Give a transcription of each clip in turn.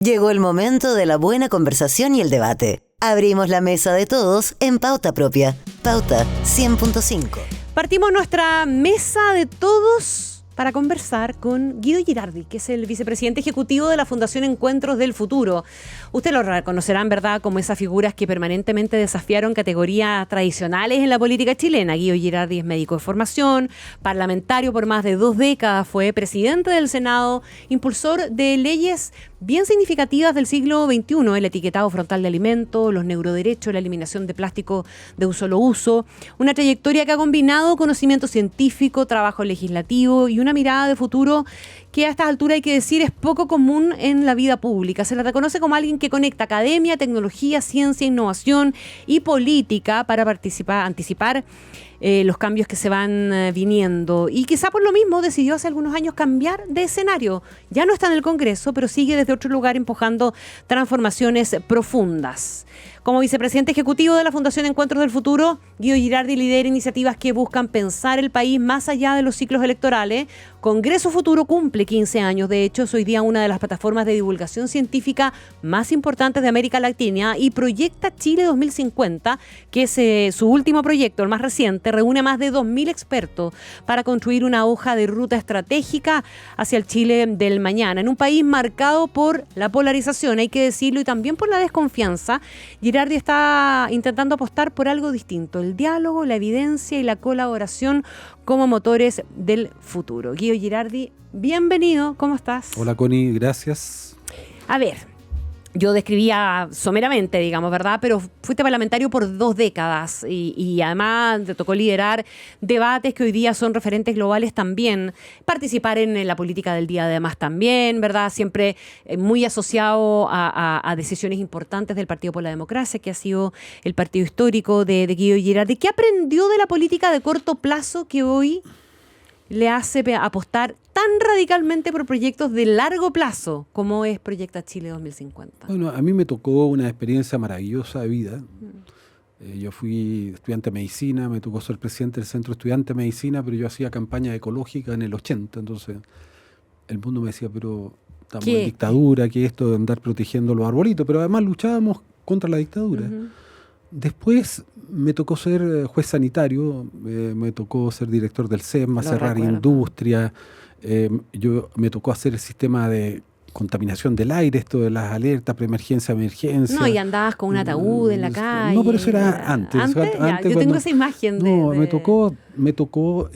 Llegó el momento de la buena conversación y el debate. Abrimos la mesa de todos en Pauta Propia. Pauta 100.5. Partimos nuestra mesa de todos para conversar con Guido Girardi, que es el vicepresidente ejecutivo de la Fundación Encuentros del Futuro. Ustedes lo reconocerán, ¿verdad?, como esas figuras que permanentemente desafiaron categorías tradicionales en la política chilena. Guido Girardi es médico de formación, parlamentario por más de 2 décadas, fue presidente del Senado, impulsor de leyes bien significativas del siglo XXI, el etiquetado frontal de alimentos, los neuroderechos, la eliminación de plástico de un solo uso, una trayectoria que ha combinado conocimiento científico, trabajo legislativo y una mirada de futuro que a estas alturas hay que decir es poco común en la vida pública. Se le reconoce como alguien que conecta academia, tecnología, ciencia, innovación y política para anticipar los cambios que se van viniendo. Y quizá por lo mismo decidió hace algunos años cambiar de escenario. Ya no está en el Congreso, pero sigue desde otro lugar empujando transformaciones profundas. Como vicepresidente ejecutivo de la Fundación Encuentros del Futuro, Guido Girardi lidera iniciativas que buscan pensar el país más allá de los ciclos electorales. Congreso Futuro cumple 15 años, de hecho es hoy día una de las plataformas de divulgación científica más importantes de América Latina, y Proyecta Chile 2050, que es su último proyecto, el más reciente, reúne a más de 2.000 expertos para construir una hoja de ruta estratégica hacia el Chile del mañana, en un país marcado por la polarización, hay que decirlo, y también por la desconfianza. Girardi está intentando apostar por algo distinto, el diálogo, la evidencia y la colaboración como motores del futuro. Guido Girardi, bienvenido, ¿cómo estás? Hola Connie, gracias. A ver, yo describía someramente, digamos, ¿verdad? Pero fuiste parlamentario por 2 décadas y además te tocó liderar debates que hoy día son referentes globales también, participar en la política del día además también, ¿verdad? Siempre muy asociado a decisiones importantes del Partido por la Democracia, que ha sido el partido histórico de Guido Girardi. ¿Qué aprendió de la política de corto plazo que hoy le hace apostar tan radicalmente por proyectos de largo plazo como es Proyecta Chile 2050? Bueno, a mí me tocó una experiencia maravillosa de vida. Yo fui estudiante de medicina, me tocó ser presidente del Centro Estudiante de Medicina, pero yo hacía campaña ecológica en el 80, entonces el mundo me decía, pero estamos en dictadura, que esto de andar protegiendo los arbolitos, pero además luchábamos contra la dictadura. Después me tocó ser juez sanitario, me tocó ser director del SEMA, cerrar industria, me tocó hacer el sistema de contaminación del aire, esto de las alertas, preemergencia, emergencia. No, y andabas con un ataúd en la calle. No, pero eso era antes. Yo tengo esa imagen de... No, me tocó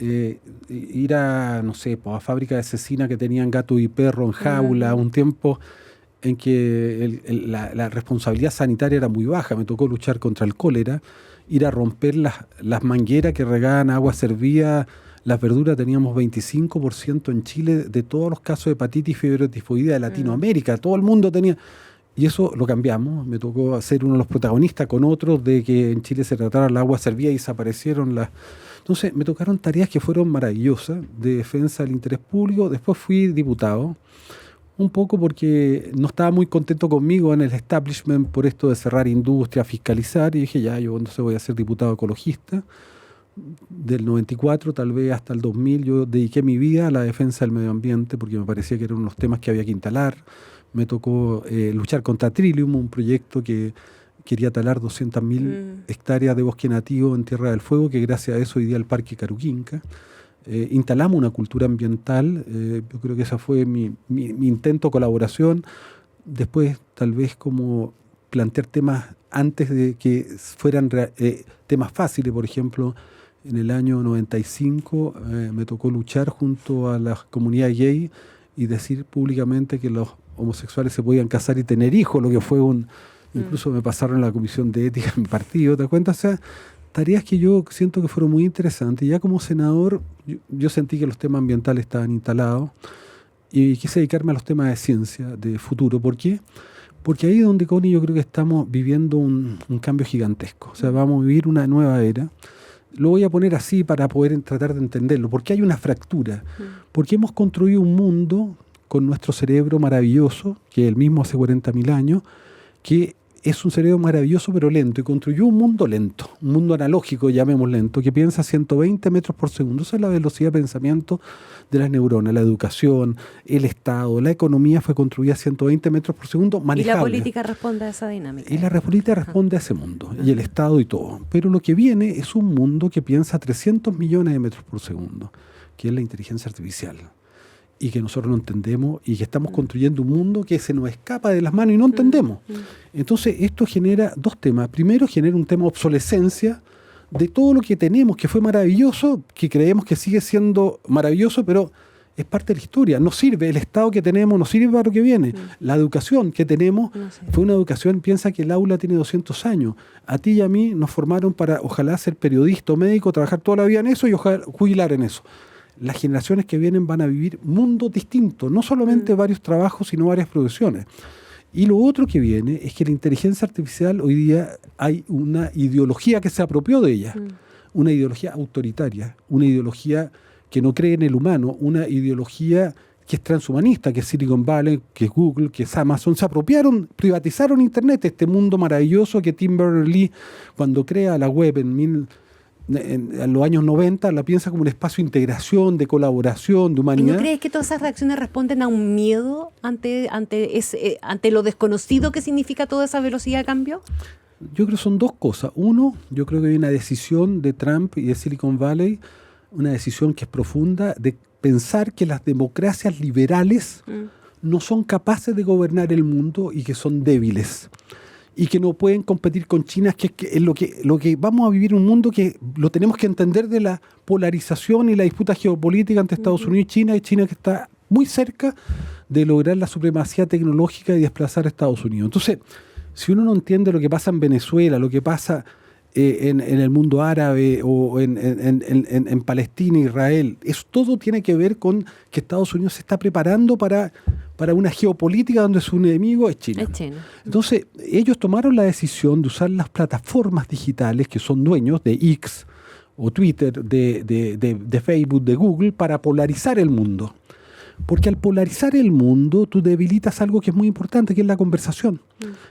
ir a, no sé, a fábrica de cecina que tenían gato y perro en jaula, un tiempo en que la responsabilidad sanitaria era muy baja. Me tocó luchar contra el cólera, ir a romper las mangueras que regaban agua servida. Las verduras, teníamos 25% en Chile de todos los casos de hepatitis y fiebre tifoidea de Latinoamérica. Todo el mundo tenía... Y eso lo cambiamos. Me tocó ser uno de los protagonistas con otros de que en Chile se tratara el agua servida y desaparecieron las... Entonces me tocaron tareas que fueron maravillosas de defensa del interés público. Después fui diputado. Un poco porque no estaba muy contento conmigo en el establishment por esto de cerrar industria, fiscalizar, y dije, yo entonces voy a ser diputado ecologista. Del 94 tal vez hasta el 2000 yo dediqué mi vida a la defensa del medio ambiente porque me parecía que eran unos temas que había que instalar. Me tocó luchar contra Trillium, un proyecto que quería talar 200.000 hectáreas de bosque nativo en Tierra del Fuego, que gracias a eso hoy día el Parque Caruquinca. Instalamos una cultura ambiental, yo creo que esa fue mi intento de colaboración. Después tal vez como plantear temas antes de que fueran temas fáciles. Por ejemplo, en el año 95 me tocó luchar junto a la comunidad gay y decir públicamente que los homosexuales se podían casar y tener hijos, lo que fue incluso me pasaron en la comisión de ética en mi partido, ¿te cuentas? O sea, tareas que yo siento que fueron muy interesantes. Ya como senador, yo sentí que los temas ambientales estaban instalados y quise dedicarme a los temas de ciencia, de futuro. ¿Por qué? Porque ahí es donde, Connie, yo creo que estamos viviendo un cambio gigantesco. O sea, vamos a vivir una nueva era. Lo voy a poner así para poder tratar de entenderlo. Porque hay una fractura. Porque hemos construido un mundo con nuestro cerebro maravilloso, que es el mismo hace 40.000 años, que es un cerebro maravilloso pero lento y construyó un mundo lento, un mundo analógico, llamemos lento, que piensa a 120 metros por segundo. Esa es la velocidad de pensamiento de las neuronas. La educación, el Estado, la economía fue construida a 120 metros por segundo, manejable. Y la política responde a esa dinámica. Y la política responde a ese mundo, y el Estado y todo. Pero lo que viene es un mundo que piensa a 300 millones de metros por segundo, que es la inteligencia artificial. Y que nosotros no entendemos y que estamos construyendo un mundo que se nos escapa de las manos y no entendemos. Entonces esto genera dos temas. Primero genera un tema de obsolescencia de todo lo que tenemos, que fue maravilloso, que creemos que sigue siendo maravilloso, pero es parte de la historia. No sirve, el Estado que tenemos no sirve para lo que viene. La educación que tenemos fue una educación, piensa que el aula tiene 200 años. A ti y a mí nos formaron para ojalá ser periodista o médico, trabajar toda la vida en eso y ojalá jubilar en eso. Las generaciones que vienen van a vivir mundos distintos, no solamente varios trabajos, sino varias profesiones. Y lo otro que viene es que la inteligencia artificial, hoy día hay una ideología que se apropió de ella, una ideología autoritaria, una ideología que no cree en el humano, una ideología que es transhumanista, que es Silicon Valley, que es Google, que es Amazon. Se apropiaron, privatizaron Internet, este mundo maravilloso que Tim Berners-Lee, cuando crea la web en los años 90, la piensa como un espacio de integración, de colaboración, de humanidad. ¿Y no crees que todas esas reacciones responden a un miedo ante lo desconocido que significa toda esa velocidad de cambio? Yo creo que son dos cosas. Uno, yo creo que hay una decisión de Trump y de Silicon Valley, una decisión que es profunda, de pensar que las democracias liberales no son capaces de gobernar el mundo y que son débiles. Y que no pueden competir con China, que es lo que vamos a vivir un mundo que lo tenemos que entender de la polarización y la disputa geopolítica entre Estados Unidos y China que está muy cerca de lograr la supremacía tecnológica y desplazar a Estados Unidos. Entonces, si uno no entiende lo que pasa en Venezuela, lo que pasa en el mundo árabe o en Palestina, Israel, eso todo tiene que ver con que Estados Unidos se está preparando para una geopolítica donde su enemigo es China. Entonces, ellos tomaron la decisión de usar las plataformas digitales que son dueños de X o Twitter, de Facebook, de Google, para polarizar el mundo. Porque al polarizar el mundo, tú debilitas algo que es muy importante, que es la conversación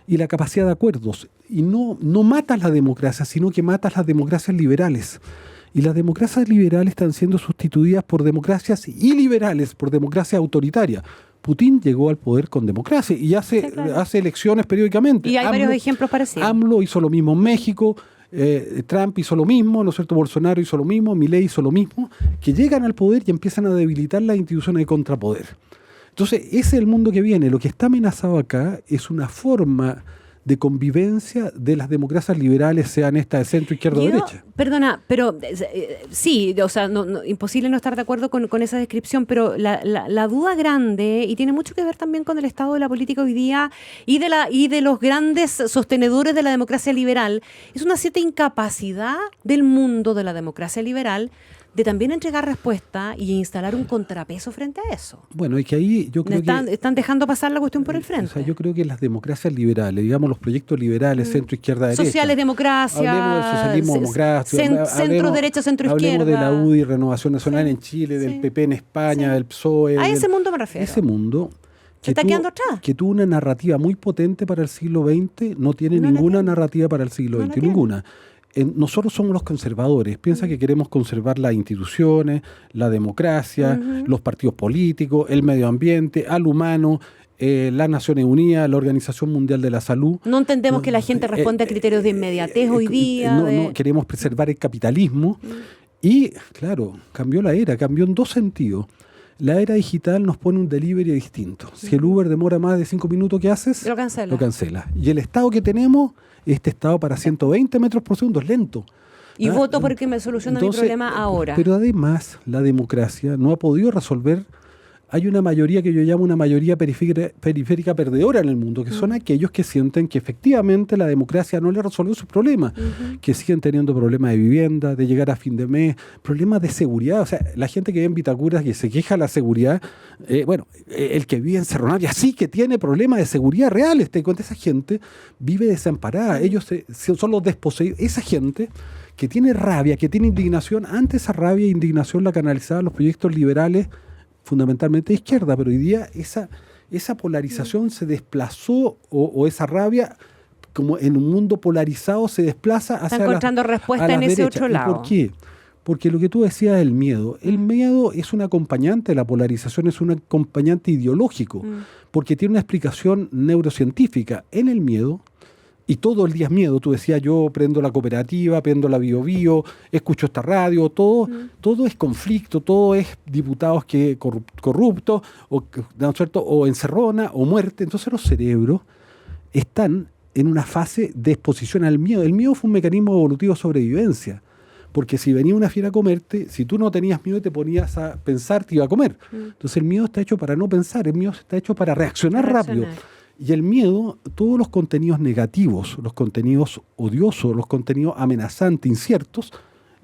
y la capacidad de acuerdos. Y no matas la democracia, sino que matas las democracias liberales. Y las democracias liberales están siendo sustituidas por democracias iliberales, por democracias autoritarias. Putin llegó al poder con democracia y hace elecciones periódicamente. Y hay varios ejemplos parecidos. AMLO hizo lo mismo en México, Trump hizo lo mismo, ¿no es cierto? Bolsonaro hizo lo mismo, Milei hizo lo mismo, que llegan al poder y empiezan a debilitar las instituciones de contrapoder. Entonces, ese es el mundo que viene. Lo que está amenazado acá es una forma de convivencia de las democracias liberales, sean estas de centro, izquierda o derecha. Perdona, pero sí, o sea, imposible no estar de acuerdo con esa descripción, pero la duda grande, y tiene mucho que ver también con el estado de la política hoy día y de los grandes sostenedores de la democracia liberal, es una cierta incapacidad del mundo de la democracia liberal de también entregar respuesta y instalar un contrapeso frente a eso. Bueno, es que ahí yo creo que están dejando pasar la cuestión por el frente. O sea, yo creo que las democracias liberales, digamos los proyectos liberales, centro, izquierda, derecha. Sociales, democracia. Hablemos del socialismo democrático. Centro, derecha, centro, izquierda. Hablemos de la UDI, Renovación Nacional en Chile, del PP en España, del PSOE. A ese mundo me refiero. Ese mundo ¿Se está quedando atrás? Que tuvo una narrativa muy potente para el siglo XX, no tiene ninguna narrativa para el siglo XX, ninguna. Nosotros somos los conservadores. Piensa que queremos conservar las instituciones, la democracia, los partidos políticos, el medio ambiente, al humano, las Naciones Unidas, la Organización Mundial de la Salud. No entendemos que la gente responde a criterios de inmediatez hoy día. No, queremos preservar el capitalismo. Y, claro, cambió la era, cambió en dos sentidos. La era digital nos pone un delivery distinto. Si el Uber demora más de 5 minutos, ¿qué haces? Lo cancela. Lo cancela. Y el estado que tenemos, este estado para 120 metros por segundo, es lento. Y voto porque me soluciona mi problema ahora. Pero además, la democracia no ha podido resolver. Hay una mayoría que yo llamo una mayoría periférica perdedora en el mundo, que son aquellos que sienten que efectivamente la democracia no le resolvió sus problemas, que siguen teniendo problemas de vivienda, de llegar a fin de mes, problemas de seguridad. O sea, la gente que vive en Vitacura que se queja de la seguridad, el que vive en Cerro Navia sí que tiene problemas de seguridad reales. Esa gente vive desamparada, ellos son los desposeídos. Esa gente que tiene rabia, que tiene indignación, antes esa rabia e indignación la canalizaban los proyectos liberales fundamentalmente de izquierda, pero hoy día esa polarización se desplazó o esa rabia como en un mundo polarizado se desplaza hacia Está encontrando respuesta en ese otro lado. ¿Y por qué? Porque lo que tú decías del miedo, el miedo es un acompañante de la polarización, es un acompañante ideológico, porque tiene una explicación neurocientífica. En el miedo, y todo el día es miedo, tú decías, yo prendo la cooperativa, prendo la Bio Bio, escucho esta radio, todo es conflicto, todo es diputados que corruptos, ¿no es cierto? O encerrona, o muerte. Entonces los cerebros están en una fase de exposición al miedo. El miedo fue un mecanismo evolutivo de sobrevivencia. Porque si venía una fiera a comerte, si tú no tenías miedo te ponías a pensar, te iba a comer. Entonces el miedo está hecho para no pensar, el miedo está hecho para reaccionar rápido. Y el miedo, todos los contenidos negativos, los contenidos odiosos, los contenidos amenazantes, inciertos,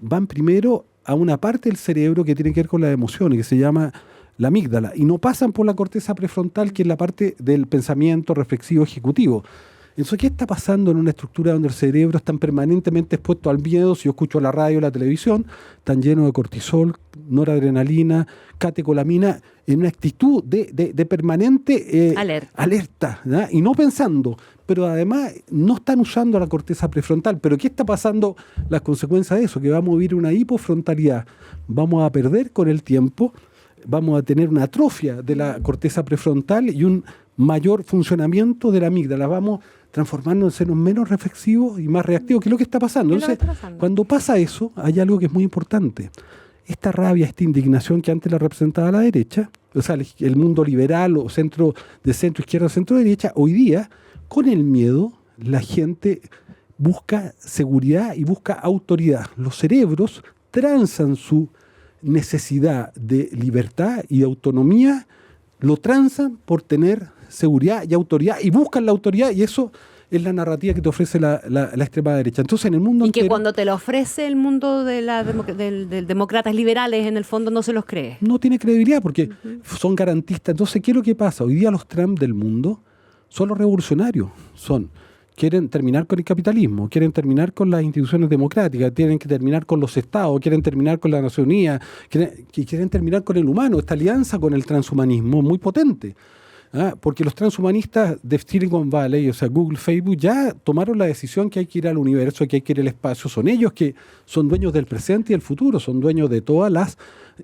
van primero a una parte del cerebro que tiene que ver con las emociones, que se llama la amígdala, y no pasan por la corteza prefrontal, que es la parte del pensamiento reflexivo ejecutivo. Entonces, ¿qué está pasando en una estructura donde el cerebro está permanentemente expuesto al miedo? Si yo escucho la radio o la televisión, están llenos de cortisol, noradrenalina, catecolamina, en una actitud de permanente alerta, ¿verdad? Y no pensando, pero además no están usando la corteza prefrontal. ¿Pero qué está pasando? Las consecuencias de eso, que vamos a vivir una hipofrontalidad, vamos a perder con el tiempo, vamos a tener una atrofia de la corteza prefrontal y un mayor funcionamiento de la amígdala. Vamos transformándonos en seres menos reflexivos y más reactivos, que es lo que está pasando. Entonces, cuando pasa eso, hay algo que es muy importante. Esta rabia, esta indignación que antes la representaba la derecha, o sea, el mundo liberal o centro izquierda, centro derecha, hoy día, con el miedo, la gente busca seguridad y busca autoridad. Los cerebros transan su necesidad de libertad y de autonomía, lo transan por tener seguridad y autoridad, y buscan la autoridad, y eso es la narrativa que te ofrece la extrema derecha. Entonces, en el mundo y que cuando te lo ofrece el mundo de del demócratas liberales, en el fondo no se los cree. No tiene credibilidad porque son garantistas. Entonces, ¿qué es lo que pasa? Hoy día los Trump del mundo son los revolucionarios. Quieren terminar con el capitalismo, quieren terminar con las instituciones democráticas, tienen que terminar con los estados, quieren terminar con la Naciones Unidas, quieren terminar con el humano. Esta alianza con el transhumanismo muy potente. Porque los transhumanistas de Silicon Valley, o sea, Google, Facebook, ya tomaron la decisión que hay que ir al universo, que hay que ir al espacio. Son ellos que son dueños del presente y el futuro, son dueños de todas las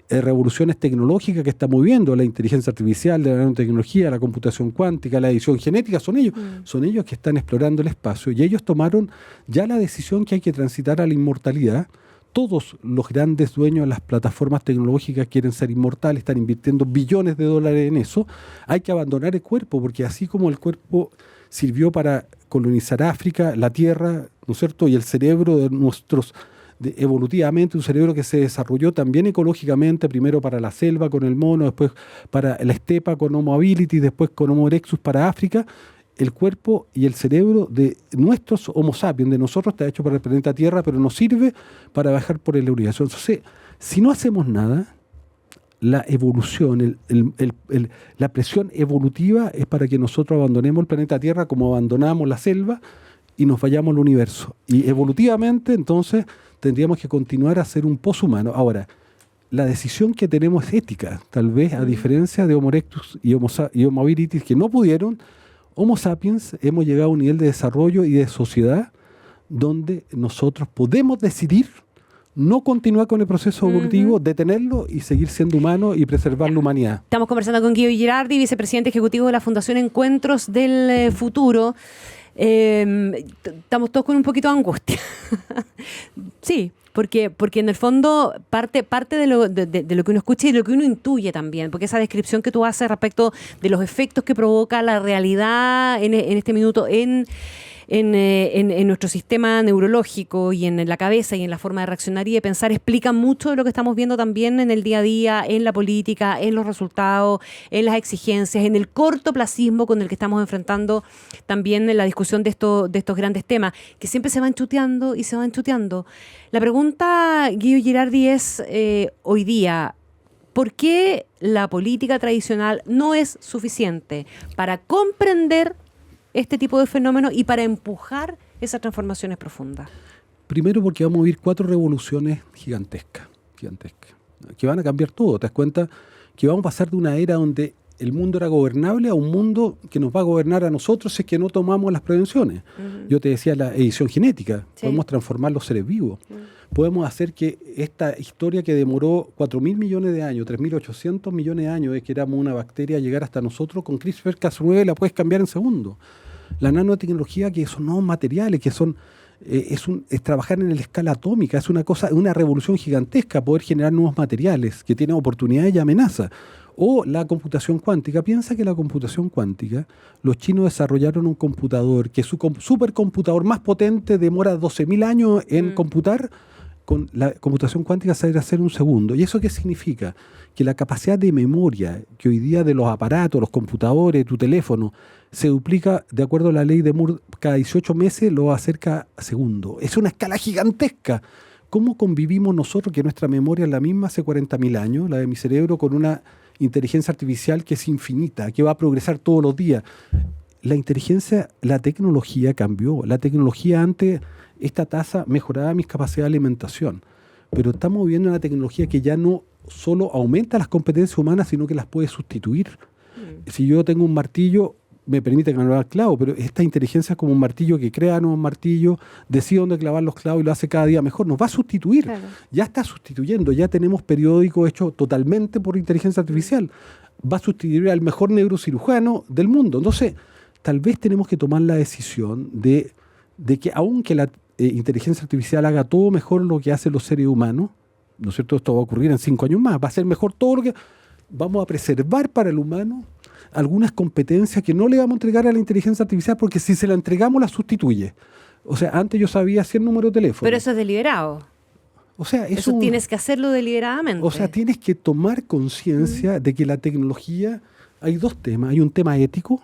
revoluciones tecnológicas que estamos viendo, la inteligencia artificial, la nanotecnología, la computación cuántica, la edición genética, son ellos que están explorando el espacio, y ellos tomaron ya la decisión que hay que transitar a la inmortalidad. Todos los grandes dueños de las plataformas tecnológicas quieren ser inmortales, están invirtiendo billones de dólares en eso. Hay que abandonar el cuerpo, porque así como el cuerpo sirvió para colonizar África, la Tierra, ¿no es cierto?, y el cerebro de nuestros, evolutivamente, un cerebro que se desarrolló también ecológicamente, primero para la selva con el mono, después para la estepa con Homo habilis, después con Homo erectus para África. El cuerpo y el cerebro de nuestros Homo sapiens, de nosotros, está hecho para el planeta Tierra, pero nos sirve para bajar por el universo. Entonces, si no hacemos nada, la evolución, la presión evolutiva es para que nosotros abandonemos el planeta Tierra como abandonamos la selva y nos vayamos al universo. Y evolutivamente, entonces, tendríamos que continuar a ser un poshumano. Ahora, la decisión que tenemos es ética, tal vez a diferencia de Homo erectus y Homo habilis, que no pudieron. Homo sapiens hemos llegado a un nivel de desarrollo y de sociedad donde nosotros podemos decidir no continuar con el proceso evolutivo, detenerlo y seguir siendo humanos y preservar la humanidad. Estamos conversando con Guido Girardi, vicepresidente ejecutivo de la Fundación Encuentros del Futuro. Estamos todos con un poquito de angustia. Sí, porque en el fondo parte de lo que uno escucha y de lo que uno intuye también, porque esa descripción que tú haces respecto de los efectos que provoca la realidad en este minuto en nuestro sistema neurológico y en la cabeza y en la forma de reaccionar y de pensar, explica mucho de lo que estamos viendo también en el día a día, en la política, en los resultados, en las exigencias, en el cortoplacismo con el que estamos enfrentando también en la discusión de estos grandes temas, que siempre se van chuteando y se van chuteando. La pregunta, Guido Girardi, es hoy día, ¿por qué la política tradicional no es suficiente para comprender este tipo de fenómenos y para empujar esas transformaciones profundas? Primero porque vamos a vivir 4 revoluciones gigantescas, que van a cambiar todo. ¿Te das cuenta? Que vamos a pasar de una era donde el mundo era gobernable a un mundo que nos va a gobernar a nosotros si es que no tomamos las prevenciones. Yo te decía la edición genética, podemos transformar los seres vivos. Podemos hacer que esta historia que demoró 4.000 millones de años, 3.800 millones de años de que éramos una bacteria llegar hasta nosotros, con CRISPR-Cas9 la puedes cambiar en segundos. La nanotecnología, que son nuevos materiales, que son es trabajar en la escala atómica, es una revolución gigantesca poder generar nuevos materiales que tienen oportunidades y amenazas. O la computación cuántica. Piensa que la computación cuántica, los chinos desarrollaron un computador que su supercomputador más potente demora 12.000 años en computar. Con la computación cuántica se debe hacer un segundo. ¿Y eso qué significa? Que la capacidad de memoria que hoy día de los aparatos, los computadores, tu teléfono, se duplica de acuerdo a la ley de Moore cada 18 meses, lo acerca a segundo. Es una escala gigantesca. ¿Cómo convivimos nosotros, que nuestra memoria es la misma hace 40.000 años, la de mi cerebro, con una inteligencia artificial que es infinita, que va a progresar todos los días? La inteligencia, la tecnología cambió. La tecnología antes, esta tasa mejoraba mis capacidades de alimentación. Pero estamos viendo una tecnología que ya no solo aumenta las competencias humanas, sino que las puede sustituir. Si yo tengo un martillo, me permite clavar clavos, pero esta inteligencia es como un martillo que crea nuevos martillos, decide dónde clavar los clavos y lo hace cada día mejor. Nos va a sustituir. Claro. Ya está sustituyendo. Ya tenemos periódicos hechos totalmente por inteligencia artificial. Va a sustituir al mejor neurocirujano del mundo. Entonces, tal vez tenemos que tomar la decisión de que aunque la inteligencia artificial haga todo mejor lo que hacen los seres humanos, ¿no es cierto? Esto va a ocurrir en 5 años más. Va a ser mejor todo lo que... Vamos a preservar para el humano algunas competencias que no le vamos a entregar a la inteligencia artificial, porque si se la entregamos la sustituye. O sea, antes yo sabía 100 números de teléfono. Pero eso es deliberado. O sea, eso tienes que hacerlo deliberadamente. O sea, tienes que tomar conciencia de que la tecnología... Hay dos temas. Hay un tema ético,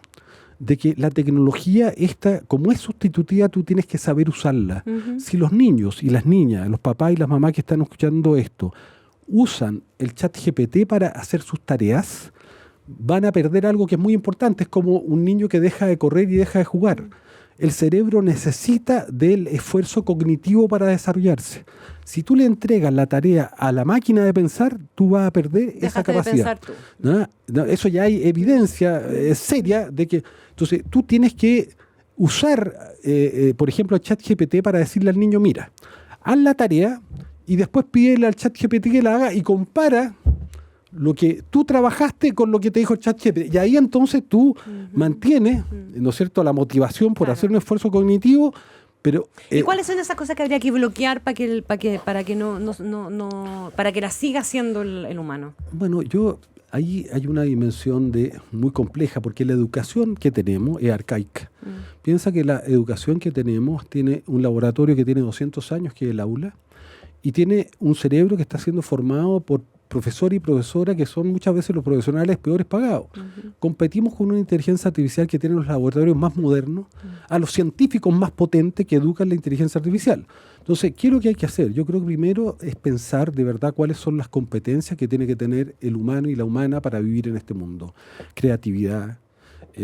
de que la tecnología esta, como es sustitutiva, tú tienes que saber usarla. Si los niños y las niñas, los papás y las mamás que están escuchando esto, usan el ChatGPT para hacer sus tareas, van a perder algo que es muy importante. Es como un niño que deja de correr y deja de jugar. El cerebro necesita del esfuerzo cognitivo para desarrollarse. Si tú le entregas la tarea a la máquina de pensar, tú vas a perder esa capacidad. De pensar tú. ¿No? Eso ya hay evidencia seria de que... Entonces, tú tienes que usar, por ejemplo, el ChatGPT para decirle al niño, mira, haz la tarea y después pídele al ChatGPT que la haga y compara lo que tú trabajaste con lo que te dijo el ChatGPT. Y ahí entonces tú mantienes, ¿no es cierto?, la motivación por hacer un esfuerzo cognitivo. Pero, ¿y cuáles son esas cosas que habría que bloquear para que la siga haciendo el humano? Bueno, ahí hay una dimensión muy compleja, porque la educación que tenemos es arcaica. Piensa que la educación que tenemos tiene un laboratorio que tiene 200 años, que es el aula, y tiene un cerebro que está siendo formado por profesor y profesora, que son muchas veces los profesionales peores pagados. Competimos con una inteligencia artificial que tiene los laboratorios más modernos, a los científicos más potentes que educan la inteligencia artificial. Entonces, ¿qué es lo que hay que hacer? Yo creo que primero es pensar de verdad cuáles son las competencias que tiene que tener el humano y la humana para vivir en este mundo. Creatividad,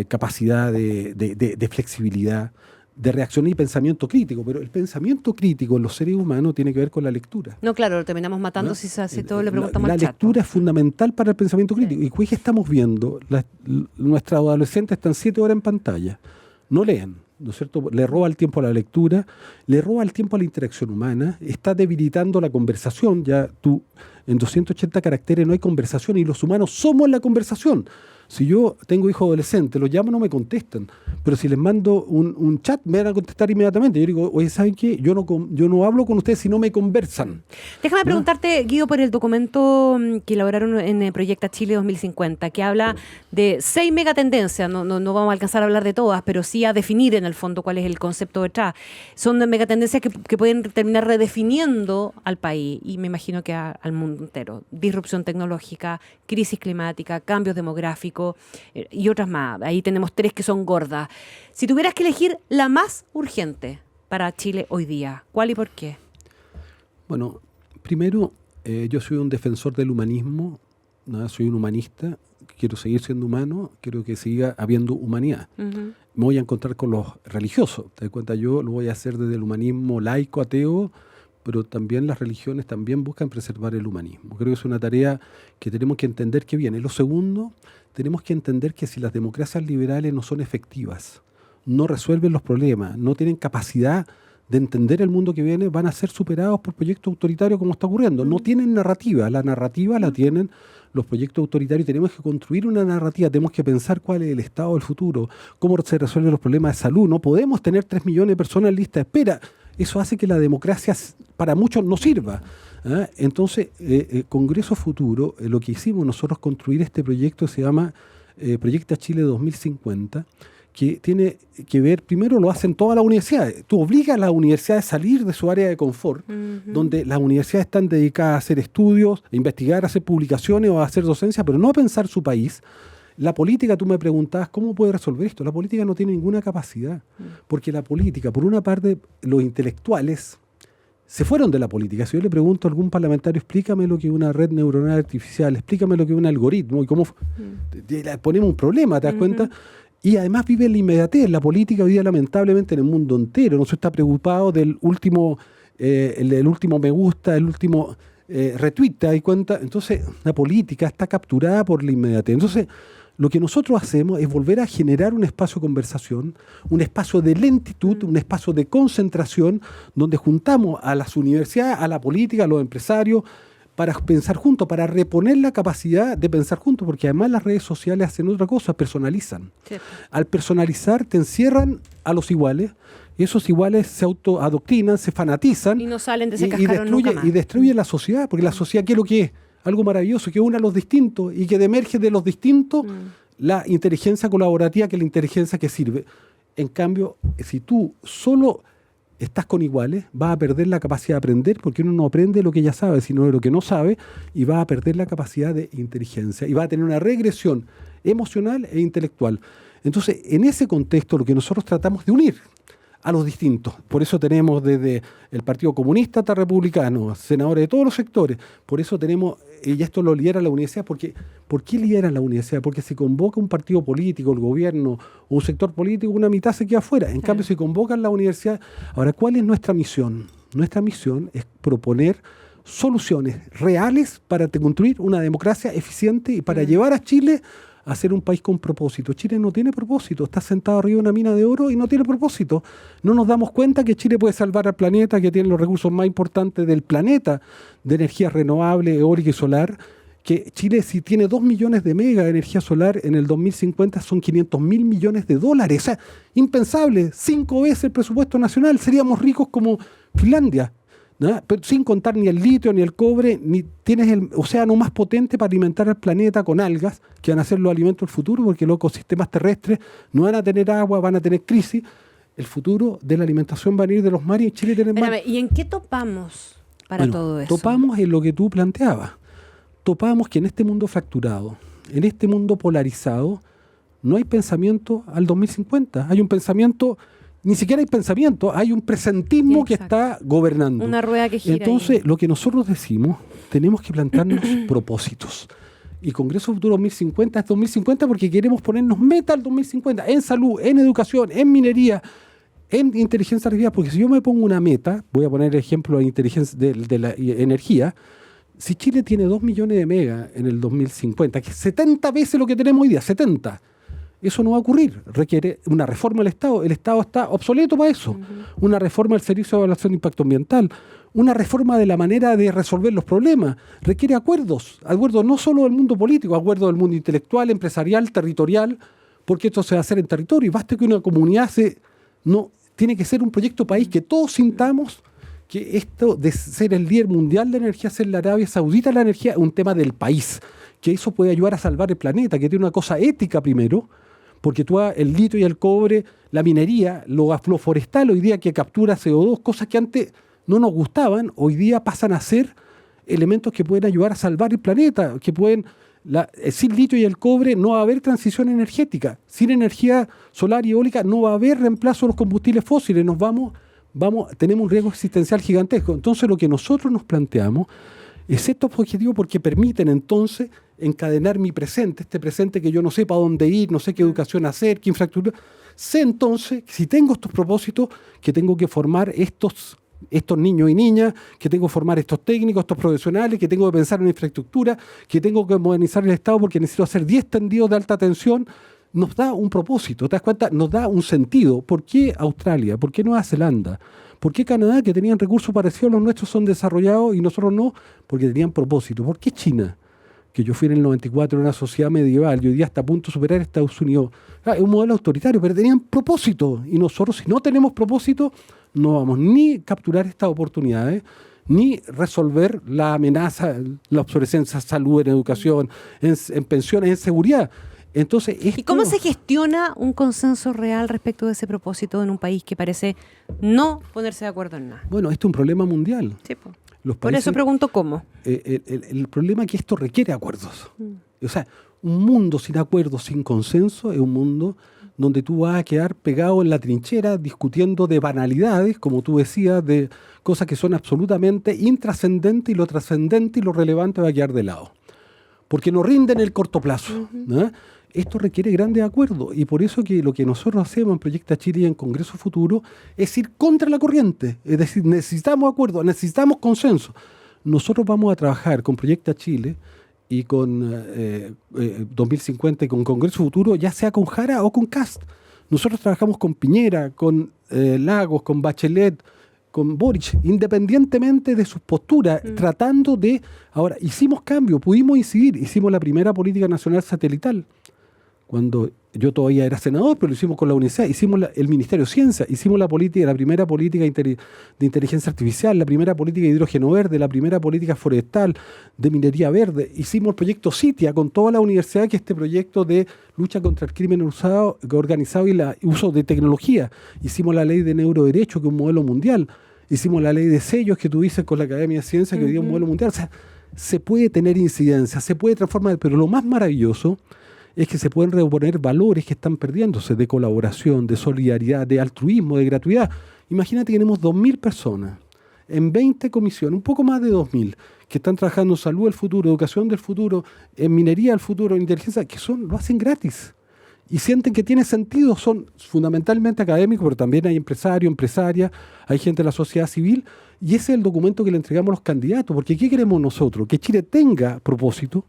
capacidad de flexibilidad, de reacción y pensamiento crítico, pero el pensamiento crítico en los seres humanos tiene que ver con la lectura. No, claro, lo terminamos matando, ¿no? Si se hace todo, le preguntamos al chat. La lectura es fundamental para el pensamiento crítico. ¿Y qué estamos viendo? Nuestros adolescentes están 7 horas en pantalla, no leen, ¿no es cierto? Le roba el tiempo a la lectura, le roba el tiempo a la interacción humana, está debilitando la conversación. Ya tú, en 280 caracteres no hay conversación, y los humanos somos la conversación. Si yo tengo hijos adolescentes, los llamo, no me contestan. Pero si les mando un chat, me van a contestar inmediatamente. Yo digo, oye, ¿saben qué? Yo no hablo con ustedes si no me conversan. Déjame preguntarte, Guido, por el documento que elaboraron en Proyecta Chile 2050, que habla de 6 megatendencias. No vamos a alcanzar a hablar de todas, pero sí a definir en el fondo cuál es el concepto detrás. Son megatendencias que pueden terminar redefiniendo al país, y me imagino que al mundo entero. Disrupción tecnológica, crisis climática, cambios demográficos, y otras más. Ahí tenemos 3 que son gordas. Si tuvieras que elegir la más urgente para Chile hoy día, ¿cuál y por qué? Bueno, primero, yo soy un defensor del humanismo, ¿no? Soy un humanista, quiero seguir siendo humano, quiero que siga habiendo humanidad. Me voy a encontrar con los religiosos, te das cuenta, yo lo voy a hacer desde el humanismo laico, ateo, pero también las religiones también buscan preservar el humanismo. Creo que es una tarea que tenemos que entender que viene. Lo segundo, tenemos que entender que si las democracias liberales no son efectivas, no resuelven los problemas, no tienen capacidad de entender el mundo que viene, van a ser superados por proyectos autoritarios como está ocurriendo. No tienen narrativa, la narrativa la tienen los proyectos autoritarios. Tenemos que construir una narrativa, tenemos que pensar cuál es el estado del futuro, cómo se resuelven los problemas de salud. No podemos tener 3 millones de personas en lista de espera. Eso hace que la democracia para muchos no sirva. Entonces, Congreso Futuro, lo que hicimos nosotros construir este proyecto se llama Proyecta Chile 2050, que tiene que ver, primero lo hacen todas las universidades. Tú obligas a las universidades a salir de su área de confort, donde las universidades están dedicadas a hacer estudios, a investigar, a hacer publicaciones o a hacer docencia, pero no a pensar su país. La política, tú me preguntabas, ¿cómo puede resolver esto? La política no tiene ninguna capacidad, porque la política, por una parte, los intelectuales se fueron de la política. Si yo le pregunto a algún parlamentario, explícame lo que es una red neuronal artificial, explícame lo que es un algoritmo, y cómo ponemos un problema, ¿te das cuenta? Y además vive en la inmediatez. La política hoy día, lamentablemente, en el mundo entero no se está preocupado del último, el último me gusta, el último retweet, ¿te das cuenta? Entonces, la política está capturada por la inmediatez. Entonces, lo que nosotros hacemos es volver a generar un espacio de conversación, un espacio de lentitud, un espacio de concentración, donde juntamos a las universidades, a la política, a los empresarios, para pensar juntos, para reponer la capacidad de pensar juntos, porque además las redes sociales hacen otra cosa, personalizan. Sí. Al personalizar te encierran a los iguales, y esos iguales se autoadoctrinan, se fanatizan, y no salen de ese cascarón nunca más. Y destruye la sociedad, porque la sociedad, ¿qué es lo que es? Algo maravilloso, que une a los distintos y que emerge de los distintos la inteligencia colaborativa, que es la inteligencia que sirve. En cambio, si tú solo estás con iguales, vas a perder la capacidad de aprender, porque uno no aprende lo que ya sabe, sino de lo que no sabe, y vas a perder la capacidad de inteligencia, y vas a tener una regresión emocional e intelectual. Entonces, en ese contexto, lo que nosotros tratamos de unir a los distintos. Por eso tenemos desde el Partido Comunista hasta republicano, senadores de todos los sectores. Por eso tenemos, y esto lo lidera la universidad, porque ¿por qué lidera la universidad? Porque si convoca un partido político, el gobierno o un sector político, una mitad se queda afuera. En cambio, si convocan la universidad. Ahora, ¿cuál es nuestra misión? Nuestra misión es proponer soluciones reales para construir una democracia eficiente y para llevar a Chile a ser un país con propósito. Chile no tiene propósito, está sentado arriba de una mina de oro y no tiene propósito. No nos damos cuenta que Chile puede salvar al planeta, que tiene los recursos más importantes del planeta de energía renovable, eólica y solar, que Chile, si tiene 2 millones de megas de energía solar, en el 2050 son 500.000 millones de dólares. O sea, impensable, 5 veces el presupuesto nacional, seríamos ricos como Finlandia. ¿No? Pero sin contar ni el litio, ni el cobre, ni tienes el océano más potente para alimentar al planeta con algas, que van a ser los alimentos del futuro, porque los ecosistemas terrestres no van a tener agua, van a tener crisis. El futuro de la alimentación va a venir de los mares, y Chile tiene mar. ¿Y en qué topamos para todo eso? Topamos en lo que tú planteabas. Topamos que en este mundo fracturado, en este mundo polarizado, no hay pensamiento al 2050. Hay un pensamiento... Ni siquiera hay pensamiento, hay un presentismo que está gobernando. Una rueda que gira. Entonces, lo que nosotros decimos, tenemos que plantarnos propósitos. Y Congreso Futuro 2050 es 2050 porque queremos ponernos meta al 2050 en salud, en educación, en minería, en inteligencia artificial. Porque si yo me pongo una meta, voy a poner el ejemplo de inteligencia de la energía, si Chile tiene 2 millones de megas en el 2050, que es 70 veces lo que tenemos hoy día, 70. Eso no va a ocurrir, requiere una reforma del Estado. El Estado está obsoleto para eso. Una reforma del Servicio de Evaluación de Impacto Ambiental, una reforma de la manera de resolver los problemas. Requiere acuerdos no solo del mundo político, acuerdos del mundo intelectual, empresarial, territorial, porque esto se va a hacer en territorio. Y basta que una comunidad tiene que ser un proyecto país, que todos sintamos que esto de ser el líder mundial de energía, ser la Arabia Saudita la energía, es un tema del país, que eso puede ayudar a salvar el planeta, que tiene una cosa ética primero, porque tú el litio y el cobre, la minería, lo forestal hoy día que captura CO2, cosas que antes no nos gustaban, hoy día pasan a ser elementos que pueden ayudar a salvar el planeta, que pueden, sin litio y el cobre no va a haber transición energética, sin energía solar y eólica no va a haber reemplazo de los combustibles fósiles, tenemos un riesgo existencial gigantesco. Entonces lo que nosotros nos planteamos es estos objetivos, porque permiten entonces encadenar mi presente, este presente que yo no sé para dónde ir, no sé qué educación hacer, qué infraestructura. Sé entonces, si tengo estos propósitos, que tengo que formar estos estos niños y niñas, que tengo que formar estos técnicos, estos profesionales, que tengo que pensar en infraestructura, que tengo que modernizar el Estado porque necesito hacer 10 tendidos de alta tensión, nos da un propósito, ¿te das cuenta? Nos da un sentido. ¿Por qué Australia? ¿Por qué Nueva Zelanda? ¿Por qué Canadá, que tenían recursos parecidos a los nuestros, son desarrollados y nosotros no? Porque tenían propósito. ¿Por qué China? Que yo fui en el 94 en una sociedad medieval y hoy día está a punto de superar a Estados Unidos. Es un modelo autoritario, pero tenían propósito. Y nosotros, si no tenemos propósito, no vamos ni capturar estas oportunidades, ni resolver la amenaza, la obsolescencia en salud, en educación, en pensiones, en seguridad. Entonces, ¿y cómo se gestiona un consenso real respecto de ese propósito en un país que parece no ponerse de acuerdo en nada? Bueno, esto es un problema mundial. Sí, pues. Los países, por eso pregunto cómo. El problema es que esto requiere acuerdos. O sea, un mundo sin acuerdos, sin consenso, es un mundo donde tú vas a quedar pegado en la trinchera discutiendo de banalidades, como tú decías, de cosas que son absolutamente intrascendentes, y lo trascendente y lo relevante va a quedar de lado. Porque no rinde en el corto plazo. ¿No? Esto requiere grandes acuerdos, y por eso que lo que nosotros hacemos en Proyecta Chile y en Congreso Futuro es ir contra la corriente. Es decir, necesitamos acuerdos, necesitamos consenso. Nosotros vamos a trabajar con Proyecta Chile y con 2050 y con Congreso Futuro, ya sea con Jara o con Kast. Nosotros trabajamos con Piñera, con Lagos, con Bachelet, con Boric, independientemente de sus posturas, tratando de... Ahora, hicimos cambio, pudimos incidir, hicimos la primera política nacional satelital, cuando yo todavía era senador, pero lo hicimos con la UNICEF, hicimos el Ministerio de Ciencia, hicimos la primera política de inteligencia artificial, la primera política de hidrógeno verde, la primera política forestal, de minería verde, hicimos el proyecto CITIA con toda la universidad, que es este proyecto de lucha contra el crimen organizado y el uso de tecnología, hicimos la ley de neuroderecho, que es un modelo mundial, hicimos la ley de sellos que tú dices con la Academia de Ciencias, que hoy día es un modelo mundial. O sea, se puede tener incidencia, se puede transformar, pero lo más maravilloso es que se pueden reponer valores que están perdiéndose, de colaboración, de solidaridad, de altruismo, de gratuidad. Imagínate que tenemos 2.000 personas en 20 comisiones, un poco más de 2.000, que están trabajando en salud del futuro, educación del futuro, en minería del futuro, en inteligencia, que lo hacen gratis. Y sienten que tiene sentido, son fundamentalmente académicos, pero también hay empresarios, empresarias, hay gente de la sociedad civil, y ese es el documento que le entregamos a los candidatos, porque ¿qué queremos nosotros? Que Chile tenga propósito,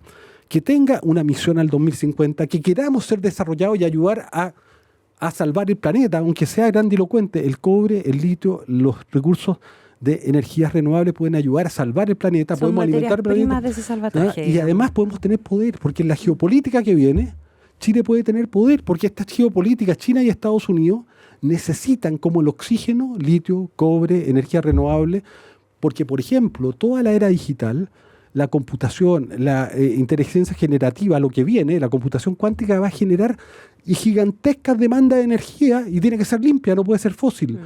que tenga una misión al 2050, que queramos ser desarrollados y ayudar a salvar el planeta, aunque sea grandilocuente. El cobre, el litio, los recursos de energías renovables pueden ayudar a salvar el planeta, son podemos alimentar el planeta. De ese salvataje, y además podemos tener poder, porque en la geopolítica que viene, Chile puede tener poder, porque esta geopolítica, China y Estados Unidos, necesitan como el oxígeno, litio, cobre, energía renovable, porque, por ejemplo, toda la era digital, la computación, la inteligencia generativa, lo que viene, la computación cuántica va a generar gigantescas demandas de energía y tiene que ser limpia, no puede ser fósil.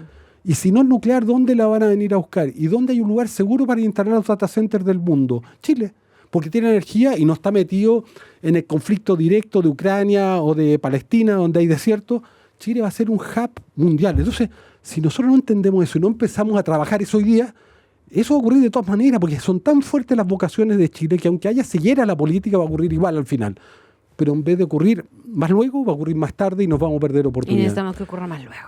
Y si no es nuclear, ¿dónde la van a venir a buscar? ¿Y dónde hay un lugar seguro para instalar los data centers del mundo? Chile, porque tiene energía y no está metido en el conflicto directo de Ucrania o de Palestina, donde hay desierto. Chile va a ser un hub mundial. Entonces, si nosotros no entendemos eso y no empezamos a trabajar eso hoy día, eso va a ocurrir de todas maneras, porque son tan fuertes las vocaciones de Chile que aunque haya ceguera la política, va a ocurrir igual al final. Pero en vez de ocurrir más luego, va a ocurrir más tarde y nos vamos a perder oportunidades. Y necesitamos que ocurra más luego.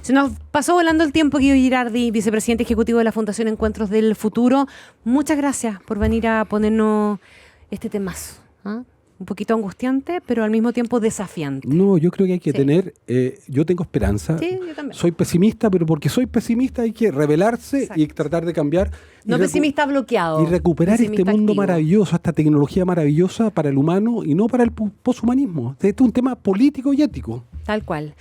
Se nos pasó volando el tiempo, Guido Girardi, vicepresidente ejecutivo de la Fundación Encuentros del Futuro. Muchas gracias por venir a ponernos este temazo. Un poquito angustiante, pero al mismo tiempo desafiante. No, yo creo que hay que tener... yo tengo esperanza. Sí, yo también. Soy pesimista, pero porque soy pesimista hay que rebelarse. Exacto. Y tratar de cambiar. No pesimista bloqueado. Y recuperar este mundo maravilloso, esta tecnología maravillosa para el humano y no para el poshumanismo. Este es un tema político y ético. Tal cual.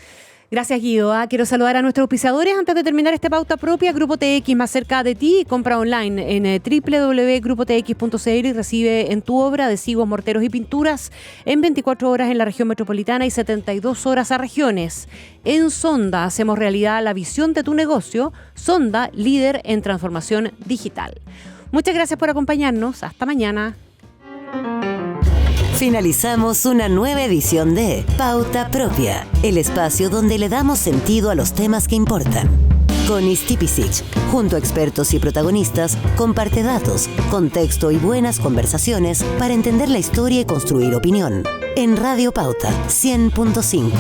Gracias, Guido. Quiero saludar a nuestros auspiciadores antes de terminar esta pauta propia. Grupo TX, más cerca de ti. Compra online en www.grupotx.cl y recibe en tu obra adhesivos, morteros y pinturas en 24 horas en la región metropolitana y 72 horas a regiones. En Sonda hacemos realidad la visión de tu negocio. Sonda, líder en transformación digital. Muchas gracias por acompañarnos. Hasta mañana. Finalizamos una nueva edición de Pauta Propia, el espacio donde le damos sentido a los temas que importan. Con Isti Pisic, junto a expertos y protagonistas, comparte datos, contexto y buenas conversaciones para entender la historia y construir opinión. En Radio Pauta 100.5.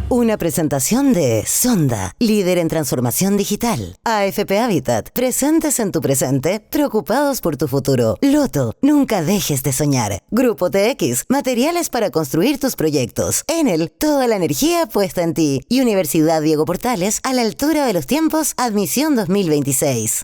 Una presentación de Sonda, líder en transformación digital. AFP Habitat, presentes en tu presente, preocupados por tu futuro. Loto, nunca dejes de soñar. Grupo TX, materiales para construir tus proyectos. Enel, toda la energía puesta en ti. Y Universidad Diego Portales, a la altura de los tiempos, admisión 2026.